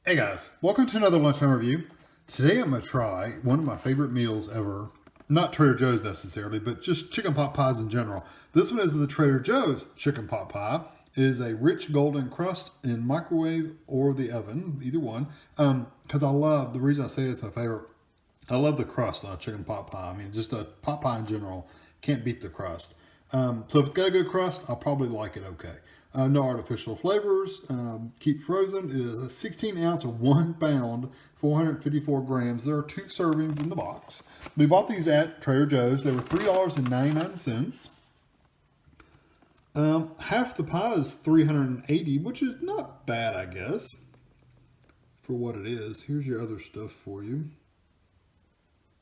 Hey guys, welcome to another lunchtime review. Today I'm going to try one of my favorite meals ever. Not Trader Joe's necessarily, but just chicken pot pies in general. This one is the Trader Joe's chicken pot pie. It is a rich golden crust in microwave or the oven, either one. Because the reason I say it's my favorite, I love the crust on a chicken pot pie. I mean, just a pot pie in general, can't beat the crust. So if it's got a good crust, I'll probably like it okay. No artificial flavors, keep frozen. It is a 16 ounce or 1 pound, 454 grams. There are 2 servings in the box. We bought these at Trader Joe's. They were $3.99. Half the pie is 380, which is not bad, I guess, for what it is. Here's your other stuff for you.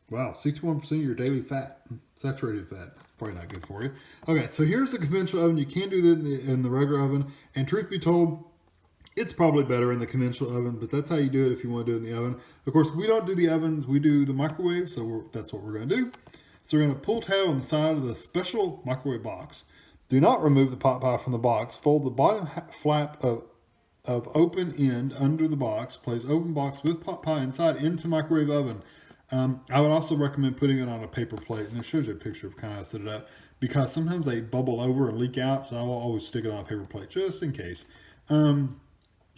Wow, 61% of your daily fat, saturated fat. Probably not good for you. Okay, so here's the conventional oven. You can do that in the regular oven. And truth be told, it's probably better in the conventional oven, but that's how you do it if you want to do it in the oven. Of course, we don't do the ovens. We do the microwave, so that's what we're going to do. So we're going to pull tab on the side of the special microwave box. Do not remove the pot pie from the box. Fold the bottom flap of open end under the box. Place open box with pot pie inside into microwave oven. I would also recommend putting it on a paper plate, and it shows you a picture of kind of how I set it up, because sometimes they bubble over and leak out, so I will always stick it on a paper plate just in case.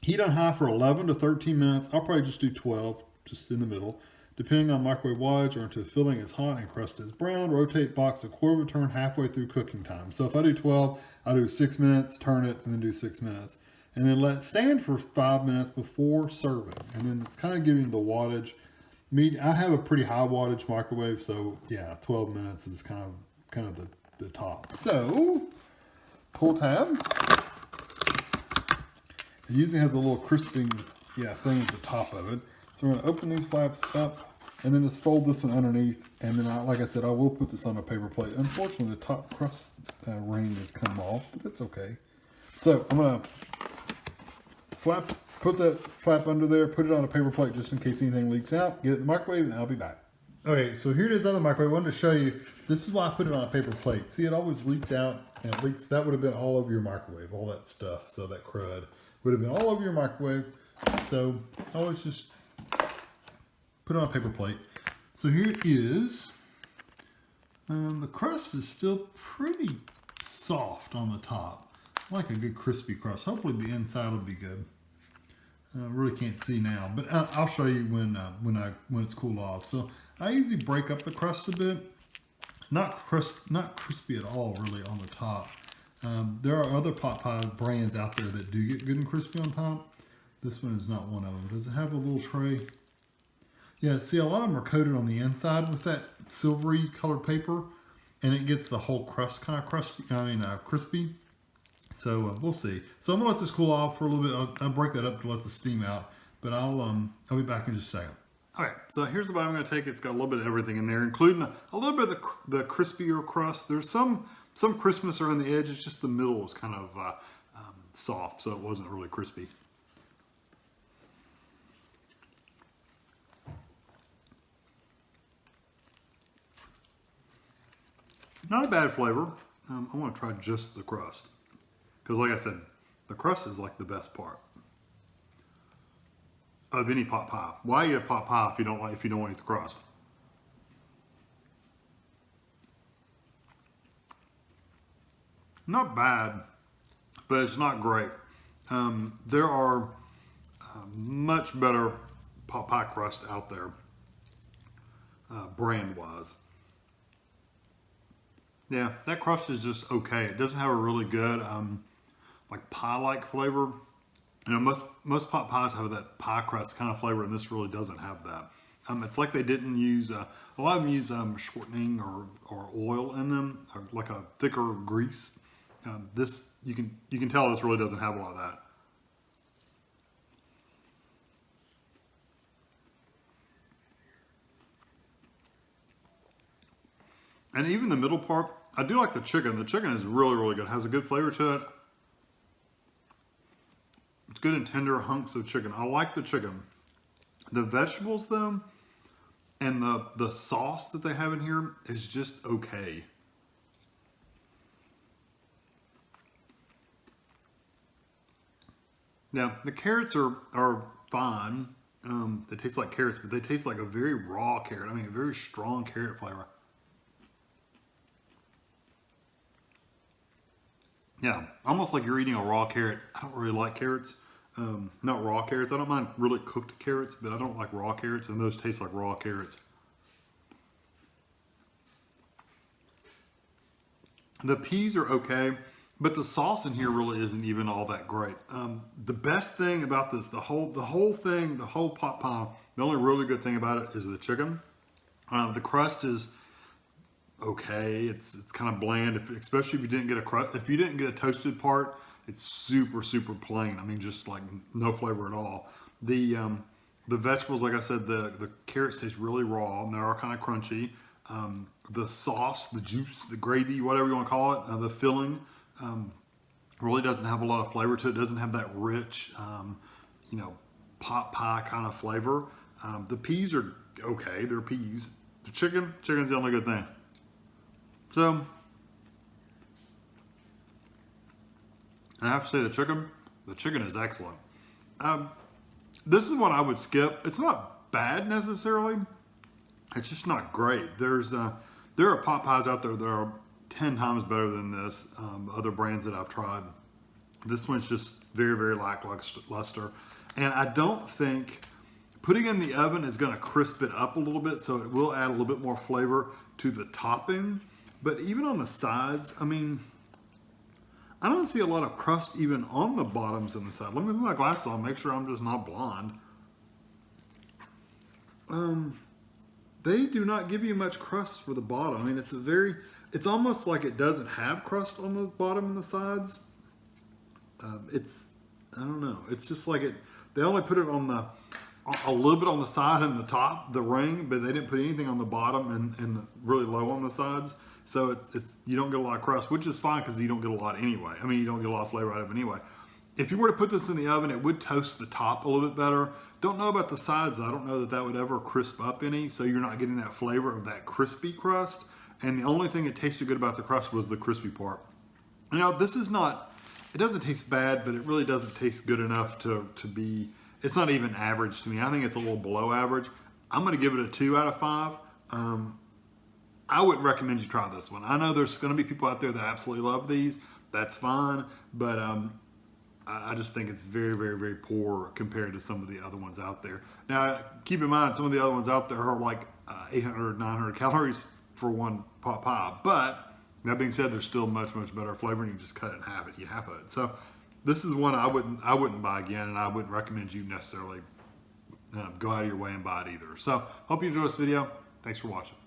Heat on high for 11 to 13 minutes. I'll probably just do 12, just in the middle. Depending on microwave wattage or until the filling is hot and crust is brown, rotate box a quarter of a turn halfway through cooking time. So if I do 12, I'll do 6 minutes, turn it, and then do 6 minutes. And then let it stand for 5 minutes before serving. And then it's kind of giving the wattage. I have a pretty high wattage microwave, so yeah, 12 minutes is kind of the top. So, pull tab. It usually has a little crisping thing at the top of it. So we're going to open these flaps up and then just fold this one underneath. And then, like I said, I will put this on a paper plate. Unfortunately, the top crust ring has come off, but that's okay. So I'm going to put that flap under there, put it on a paper plate just in case anything leaks out. Get it in the microwave and I'll be back. Okay, so here it is on the microwave. I wanted to show you, this is why I put it on a paper plate. See, it always leaks out and it leaks. That would have been all over your microwave, all that stuff. So that crud would have been all over your microwave. So I always just put it on a paper plate. So here it is. The crust is still pretty soft on the top. I like a good crispy crust. Hopefully the inside will be good. I really can't see now, but I'll show you when it's cooled off. So I usually break up the crust a bit. Not crispy at all, really, on the top. There are other pot pie brands out there that do get good and crispy on top. This one is not one of them. Does it have a little tray? Yeah, see, a lot of them are coated on the inside with that silvery colored paper, and it gets the whole crust kind of crispy. So we'll see. So I'm gonna let this cool off for a little bit. I'll break that up to let the steam out, but I'll be back in just a second. All right, so here's the bite I'm gonna take. It's got a little bit of everything in there, including a little bit of the crispier crust. There's some crispness around the edge. It's just the middle is kind of soft, so it wasn't really crispy. Not a bad flavor. I want to try just the crust. Because like I said, the crust is like the best part of any pot pie. Why eat a pot pie if you don't want to eat the crust? Not bad, but it's not great. There are much better pot pie crust out there, brand-wise. Yeah, that crust is just okay. It doesn't have a really good like pie-like flavor. You know, most pot pies have that pie crust kind of flavor, and this really doesn't have that. It's like they didn't use a lot of them use shortening or oil in them, or like a thicker grease. This you can tell this really doesn't have a lot of that. And even the middle part, I do like the chicken. The chicken is really, really good. It has a good flavor to it. It's good and tender hunks of chicken. I like the chicken. The vegetables though, and the sauce that they have in here is just okay. Now, the carrots are fine. They taste like carrots, but they taste like a very raw carrot. I mean, a very strong carrot flavor. Yeah, almost like you're eating a raw carrot. I don't really like carrots. Not raw carrots. I don't mind really cooked carrots, but I don't like raw carrots, and those taste like raw carrots. The peas are okay, but the sauce in here really isn't even all that great. The best thing about this, the whole pot pie, the only really good thing about it is the chicken. The crust is okay. It's kind of bland, especially if you didn't get a crust. If you didn't get a toasted part, it's super plain. I mean, just like no flavor at all. The vegetables, like I said, the carrots taste really raw and they are kind of crunchy. The sauce, the juice, the gravy, whatever you want to call it, the filling, really doesn't have a lot of flavor to it. It doesn't have that rich, pot pie kind of flavor. The peas are okay. They're peas. The chicken's the only good thing. So, I have to say the chicken is excellent. This is one I would skip. It's not bad necessarily. It's just not great. There are pot pies out there that are 10 times better than this. Other brands that I've tried. This one's just very lackluster. And I don't think putting it in the oven is going to crisp it up a little bit, so it will add a little bit more flavor to the topping. But even on the sides, I mean, I don't see a lot of crust even on the bottoms and the side. Let me put my glasses on, make sure I'm just not blind. They do not give you much crust for the bottom. I mean, it's almost like it doesn't have crust on the bottom and the sides. I don't know. It's just like they only put it on a little bit on the side and the top, the ring, but they didn't put anything on the bottom and really low on the sides. So you don't get a lot of crust, which is fine because you don't get a lot anyway. I mean, you don't get a lot of flavor out of it anyway. If you were to put this in the oven, it would toast the top a little bit better. Don't know about the sides. I don't know that would ever crisp up any, so you're not getting that flavor of that crispy crust. And the only thing that tasted good about the crust was the crispy part. You know, this is not, it doesn't taste bad, but it really doesn't taste good enough to be, it's not even average to me. I think it's a little below average. I'm going to give it a 2 out of 5. I wouldn't recommend you try this one. I know there's going to be people out there that absolutely love these. That's fine, but I just think it's very poor compared to some of the other ones out there. Now, keep in mind, some of the other ones out there are like 800, 900 calories for one pot pie. But that being said, there's still much better flavor, and you just cut it in half. You half it. So this is one I wouldn't buy again, and I wouldn't recommend you necessarily go out of your way and buy it either. So hope you enjoy this video. Thanks for watching.